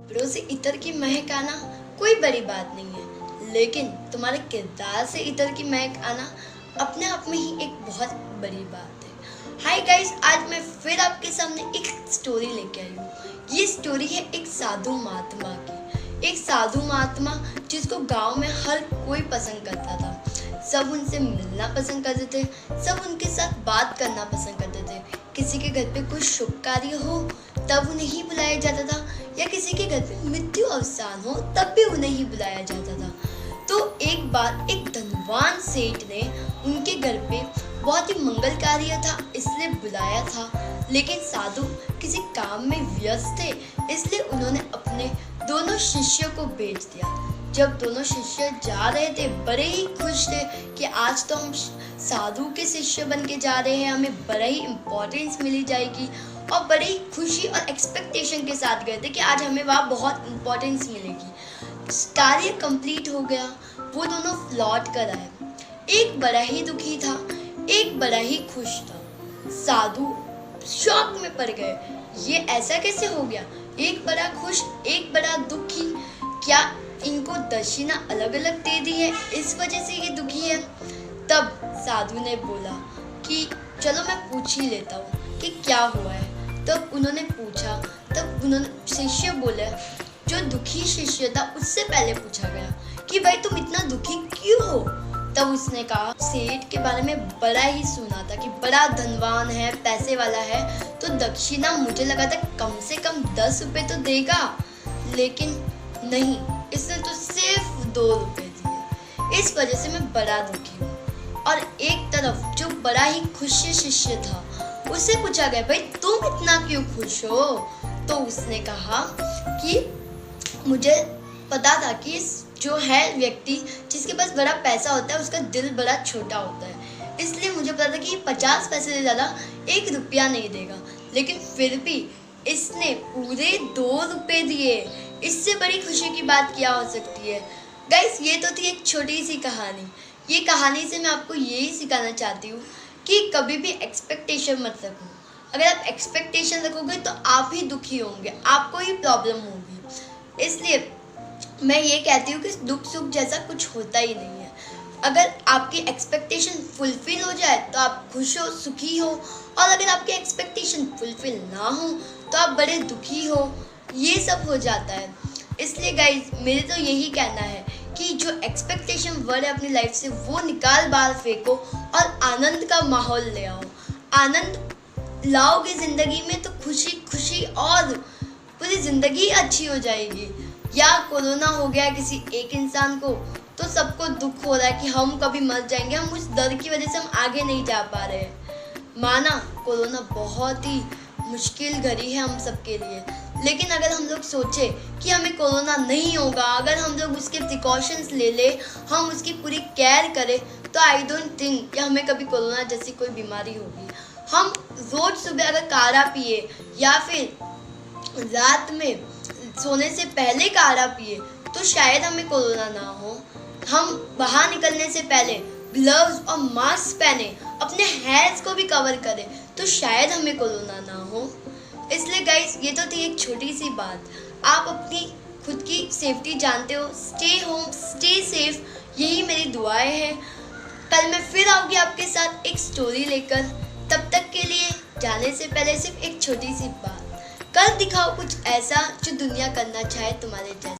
कपड़ों से इत्र की महक आना कोई बड़ी बात नहीं है, लेकिन तुम्हारे किरदार से इत्र की महक आना अपने आप में ही एक बहुत बड़ी बात है। हाय गाइस, आज मैं फिर आपके सामने एक स्टोरी लेके आई हूँ। ये स्टोरी है एक साधु महात्मा की। एक साधु महात्मा जिसको गांव में हर कोई पसंद करता था। सब उनसे मिलना पसंद करते थे, सब उनके साथ बात करना पसंद करते थे। किसी के घर पे कोई शुभ कार्य हो तब उन्हें ही बुलाया जाता था, या किसी के घर पे मृत्यु अवसान हो तब भी उन्हें ही बुलाया जाता था। तो एक बार एक धनवान सेठ ने उनके घर पे बहुत ही मंगल कार्य था इसलिए बुलाया था, लेकिन साधु किसी काम में व्यस्त थे इसलिए उन्होंने अपने दोनों शिष्यों को भेज दिया। जब दोनों शिष्य जा रहे थे बड़े ही खुश थे कि आज तो हम साधु के शिष्य बन के जा रहे हैं, हमें बड़ा ही इम्पोर्टेंस मिली जाएगी, और बड़ी ही खुशी और एक्सपेक्टेशन के साथ गए थे कि आज हमें वहाँ बहुत इम्पोर्टेंस मिलेगी। कार्य कंप्लीट हो गया, वो दोनों लौट कर आए। एक बड़ा ही दुखी था, एक बड़ा ही खुश था। साधु शॉक में पड़ गए, ये ऐसा कैसे हो गया? एक बड़ा खुश, एक बड़ा दुखी, क्या इनको दक्षिणा अलग अलग दे दी है, इस वजह से ये दुखी है? तब साधु ने बोला कि चलो मैं पूछ ही लेता हूँ कि क्या हुआ है। तब उन्होंने पूछा, तब उन्होंने शिष्य बोले, जो दुखी शिष्य था उससे पहले पूछा गया कि भाई तुम इतना दुखी क्यों हो? तब उसने कहा, सेठ के बारे में बड़ा ही सुना था कि बड़ा धनवान है, पैसे वाला है, तो दक्षिणा मुझे लगा था कम से कम 10 रुपए तो देगा, लेकिन नहीं, इसने तो सिर्फ 2 रुपए दिए। इस वजह से मैं बड़ा दुखी हूँ। और एक तरफ जो बड़ा ही खुश शिष्य था उससे पूछा गया, भाई तुम इतना क्यों खुश हो? तो उसने कहा कि मुझे पता था कि जो है व्यक्ति जिसके पास बड़ा पैसा होता है उसका दिल बड़ा छोटा होता है, इसलिए मुझे पता था कि 50 पैसे से ज़्यादा 1 रुपया नहीं देगा, लेकिन फिर भी इसने पूरे 2 रुपये दिए। इससे बड़ी खुशी की बात क्या हो सकती है? गाइस, ये तो थी एक छोटी सी कहानी। ये कहानी से मैं आपको यही सिखाना चाहती हूँ कि कभी भी एक्सपेक्टेशन मत रखो। अगर आप एक्सपेक्टेशन रखोगे तो आप ही दुखी होंगे, आपको ही प्रॉब्लम होगी। इसलिए मैं ये कहती हूँ कि दुख सुख जैसा कुछ होता ही नहीं है। अगर आपकी एक्सपेक्टेशन फुलफिल हो जाए तो आप खुश हो, सुखी हो, और अगर आपकी एक्सपेक्टेशन फुलफिल ना हो तो आप बड़े दुखी हो। ये सब हो जाता है। इसलिए गाइज, मेरे तो यही कहना है कि जो एक्सपेक्टेशन वर्ड है अपनी लाइफ से वो निकाल बाहर फेंको और आनंद का माहौल ले आओ। आनंद लाओगे ज़िंदगी में तो खुशी खुशी और पूरी ज़िंदगी अच्छी हो जाएगी। या कोरोना हो गया किसी एक इंसान को तो सबको दुख हो रहा है कि हम कभी मर जाएंगे, हम उस डर की वजह से हम आगे नहीं जा पा रहे हैं। माना कोरोना बहुत ही मुश्किल घड़ी है हम सबके लिए, लेकिन अगर हम लोग सोचे कि हमें कोरोना नहीं होगा, अगर हम लोग उसके प्रिकॉशंस ले ले, हम उसकी पूरी केयर करें, तो आई डोंट थिंक कि हमें कभी कोरोना जैसी कोई बीमारी होगी। हम रोज़ सुबह अगर काढ़ा पिए या फिर रात में सोने से पहले काढ़ा पिए तो शायद हमें कोरोना ना हो। हम बाहर निकलने से पहले ग्लव्स और मास्क पहने, अपने हेयर्स को भी कवर करें तो शायद हमें कोरोना ना हो। इसलिए गाइस, ये तो थी एक छोटी सी बात। आप अपनी खुद की सेफ्टी जानते हो। स्टे होम, स्टे सेफ, यही मेरी दुआएं हैं। कल मैं फिर आऊँगी आपके साथ एक स्टोरी लेकर। तब तक के लिए जाने से पहले सिर्फ एक छोटी सी बात, कर दिखाओ कुछ ऐसा जो दुनिया करना चाहे तुम्हारे जैसा।